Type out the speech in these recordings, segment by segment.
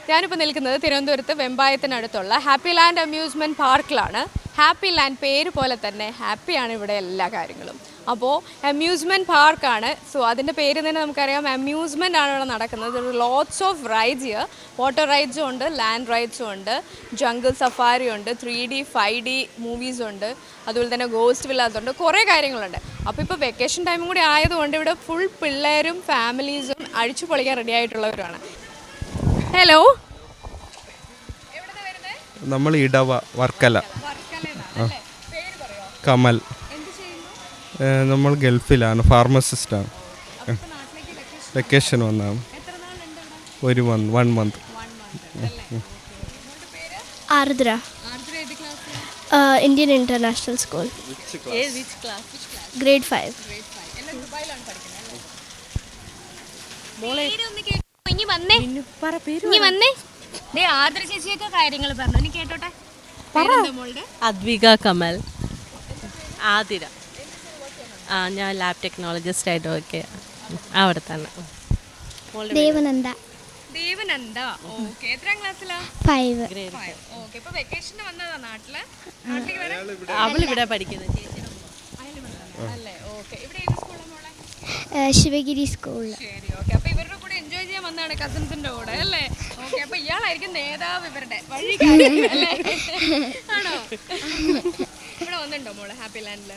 ഞാനിപ്പോൾ നിൽക്കുന്നത് തിരുവനന്തപുരത്ത് വെമ്പായത്തിനടുത്തുള്ള ഹാപ്പി ലാൻഡ് അമ്യൂസ്മെൻറ്റ് പാർക്കിലാണ്. ഹാപ്പി ലാൻഡ് പേര് പോലെ തന്നെ ഹാപ്പിയാണ് ഇവിടെ എല്ലാ കാര്യങ്ങളും. അപ്പോൾ അമ്യൂസ്മെൻറ്റ് പാർക്കാണ്. സോ അതിൻ്റെ പേര് തന്നെ നമുക്കറിയാം, അമ്യൂസ്മെൻ്റ് ആണ് ഇവിടെ നടക്കുന്നത്. Lots of rides here. Water റൈഡ്സും ഉണ്ട്, ലാൻഡ് റൈഡ്സും ഉണ്ട്, ജംഗിൾ സഫാരി ഉണ്ട്, 3D 5D മൂവീസ് ഉണ്ട്, അതുപോലെ തന്നെ ഗോസ്റ്റ് വില്ലാസ് ഉണ്ട്, കുറേ കാര്യങ്ങളുണ്ട്. അപ്പോൾ ഇപ്പോൾ വെക്കേഷൻ ടൈമും കൂടി ആയതുകൊണ്ട് ഇവിടെ ഫുൾ പിള്ളേരും ഫാമിലീസും അഴിച്ചു പൊളിക്കാൻ റെഡി ആയിട്ടുള്ളവരാണ്. ഹലോ, നമ്മൾ ഇടവ വർക്കല. കമൽ. നമ്മൾ ഗൾഫിലാണ്, ഫാർമസിസ്റ്റാണ്. വെക്കേഷൻ വന്നാണ്. ഒരു മന്ത് 1 month. ആർദ്ര, ഇന്ത്യൻ ഇന്റർനാഷണൽ സ്കൂൾ, grade 5. ആർദ്ര ചേച്ചിയൊക്കെ കാര്യങ്ങൾ പറഞ്ഞു, ഇനി കേട്ടോട്ടെ. അദ്വിക കമൽ. ആതിര. ഞാൻ ലാബ് ടെക്നോളജിസ്റ്റ് ആയിട്ട് ഓക്കെ അവിടെ തന്നെ. ദേവനന്ദ. ദേവനന്ദ, ഓക്കെ. എത്രാം ക്ലാസ്സിലാ? 5. ഓക്കെ. ഇപ്പൊ വെക്കേഷന് വന്നതാ നാട്ടില്? അവളിവിടെ പഠിക്കുന്നത്. അല്ലേ? ഓക്കെ. ഇവിടെ ഏത് സ്കൂളിലാണ് മോളെ? ശിവഗിരി സ്കൂൾ. ശരി, ഓക്കെ. അപ്പൊ ഇവരുടെ കൂടെ എൻജോയ് ചെയ്യാൻ വന്നതാണ്, കസിൻസിന്റെ കൂടെ അല്ലേ? ഓക്കെ. അപ്പൊ ഇയാളായിരിക്കും നേതാവ് ഇവരുടെ വഴികാരി അല്ലേ? ആണോ? ഇവിടെ വന്നിട്ടുണ്ടോ മോളെ ഹാപ്പി ലാൻഡില്?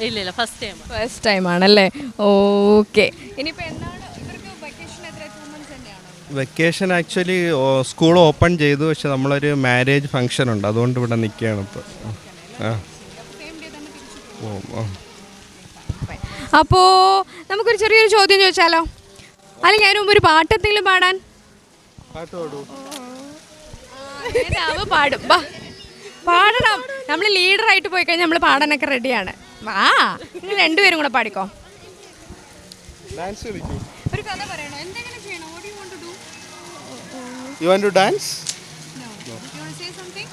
ഇല്ല. ഫസ്റ്റ് ടൈം ആണല്ലേ? ഓക്കെ. ഇനിയിപ്പോ എന്താണ് ഇവർക്ക് വെക്കേഷൻ? എത്ര 2 months തന്നെയാണോ? വെക്കേഷൻ ആക്ച്വലി സ്കൂൾ ഓപ്പൺ ചെയ്തു, പക്ഷെ നമ്മളൊരു മാരേജ് ഫംഗ്ഷൻ ഉണ്ട്, അതുകൊണ്ട് ഇവിടെ നിൽക്കുകയാണ് ഇപ്പോൾ. അപ്പോൾ നമുക്കൊരു ചെറിയൊരു ചോദ്യം ചോദിച്ചാലോ? അല്ലെങ്കിൽ അതിന് മുമ്പ് ഒരു പാട്ട് എന്തെങ്കിലും പാടാൻ? പാടും, പാടണം. നമ്മൾ ലീഡറായിട്ട് പോയി കഴിഞ്ഞാൽ നമ്മൾ പാടാനൊക്കെ റെഡിയാണ്. നിങ്ങൾ രണ്ടുപേരും കൂടെ പാടിക്കോ. ഒരു കഥ പറയണോ? എന്തെങ്കിലും ചെയ്യണോ? What do you want to do? You want to dance? No. You want to say something?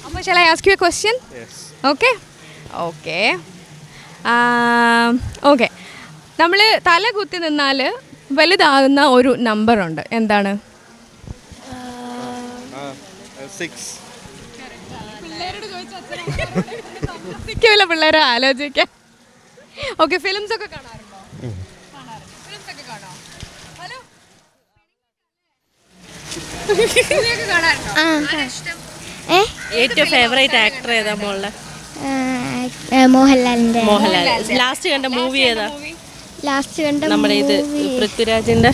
അപ്പോൾ shall I ask you a question? Yes. Okay. Okay. Okay. നമ്മൾ തല കുത്തി നിന്നാൽ വലുതാകുന്ന ഒരു നമ്പറുണ്ട്, എന്താണ്? 6. പിള്ളേരെ ആലോചിക്കാൻ. ഓക്കെ. ഫിലിംസ് ഒക്കെ കാണാറുണ്ടോ? ഫിലിംസ് ഒക്കെ കാണോ? ഹലോ, കാണാറുണ്ടോ? ഏറ്റവും ഫേവറേറ്റ് ആക്ടർ ഏതാ മോളുടെ? മോഹൻലാലിന്റെ. മോഹൻലാൽ. ലാസ്റ്റ് കണ്ട മൂവി ഏതാ? ലാസ്റ്റ് കണ്ട നമ്മുടെ ഇത് പൃഥ്വിരാജിന്റെ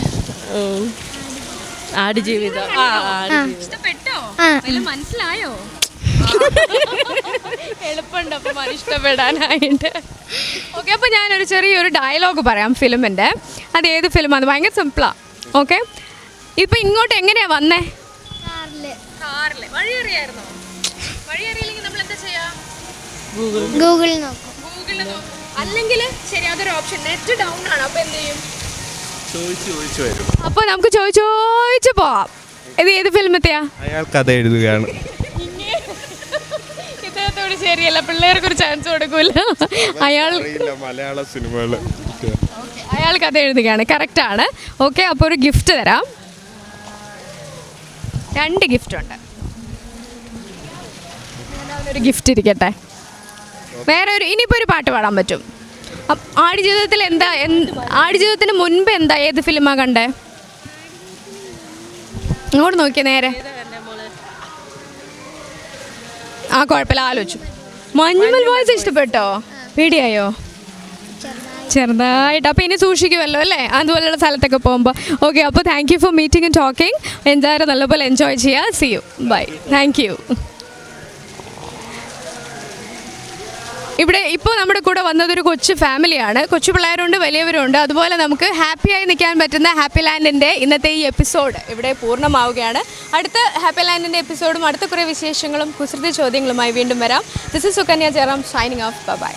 ആടുജീവിതം. ഇഷ്ടപ്പെട്ടോ? മനസ്സിലായോ? എളുപ്പമുണ്ട് അപ്പം ഇഷ്ടപ്പെടാനായിട്ട്. ഓക്കെ. അപ്പോൾ ഞാനൊരു ചെറിയൊരു ഡയലോഗ് പറയാം ഫിലിമിൻ്റെ. അത് ഏത് ഫിലിമാണ്? ഭയങ്കര സിമ്പിളാണ്. ഓക്കെ. ഇപ്പം ഇങ്ങോട്ട് എങ്ങനെയാണ് വന്നേ? കാറിൽ. വഴി അറിയായിരുന്നോ? വഴി അറിയില്ലെങ്കിൽ നമ്മൾ എന്താ ചെയ്യാ? ഗൂഗിളിൽ നോക്കും. അല്ലെങ്കിൽ ശരി, അതൊരു ഓപ്ഷൻ. നെറ്റ് ഡൗൺ ആണ്. അപ്പോൾ എന്ത് ചെയ്യും? ചോദിച്ചു വരും. അപ്പോൾ നമുക്ക് ചോദിച്ചു പോവാം. ഇത് ഏത് ഫിലിമത്തെയാ? അയാൾ കഥ എഴുതുകയാണ്. ഇദ്ദേഹത്തോട് ശരിയല്ല, പിള്ളേർക്കൊരു ചാൻസ് കൊടുക്കൂല. മലയാള സിനിമകൾ അയാൾ കഥ എഴുതുകയാണ്. കറക്റ്റാണ്. ഓക്കെ. അപ്പോൾ ഒരു ഗിഫ്റ്റ് തരാം. 2 ഗിഫ്റ്റ് ഉണ്ട്. ഒരു ഗിഫ്റ്റ് ഇരിക്കട്ടെ. വേറെ ഒരു ഇനിയിപ്പോൾ ഒരു പാട്ട് പാടാൻ പറ്റും. ആടുജീവിതത്തിൽ എന്താ? ആടുജീവിതത്തിന് മുൻപ് എന്താ, ഏത് ഫിലിമാ കണ്ടേ? ഇങ്ങോട്ട് നോക്കിയേ നേരെ. കുഴപ്പമില്ല, ആലോചിച്ചു. മഞ്ഞുമൽ ബോയ്സ് ഇഷ്ടപ്പെട്ടോ? പേടിയായോ? ചെറുതായിട്ട്. അപ്പോൾ ഇനി സൂക്ഷിക്കുമല്ലോ അല്ലേ, അതുപോലെയുള്ള സ്ഥലത്തൊക്കെ പോകുമ്പോൾ. ഓക്കെ. അപ്പോൾ thank you for meeting and talking. എന്തായാലും നല്ലപോലെ എൻജോയ് ചെയ്യുക. See you. Bye. Thank you. ഇവിടെ ഇപ്പോൾ നമ്മുടെ കൂടെ വന്നതൊരു കൊച്ചു ഫാമിലിയാണ്. കൊച്ചു പിള്ളേരുണ്ട്, വലിയവരുണ്ട്. അതുപോലെ നമുക്ക് ഹാപ്പിയായി നിൽക്കാൻ പറ്റുന്ന ഹാപ്പി ലാൻഡിൻ്റെ ഇന്നത്തെ ഈ എപ്പിസോഡ് ഇവിടെ പൂർണ്ണമാവുകയാണ്. അടുത്ത ഹാപ്പി ലാൻഡിൻ്റെ എപ്പിസോഡും അടുത്ത കുറേ വിശേഷങ്ങളും കുസൃതി ചോദ്യങ്ങളുമായി വീണ്ടും വരാം. This is Sukanya Jayaram signing off. By.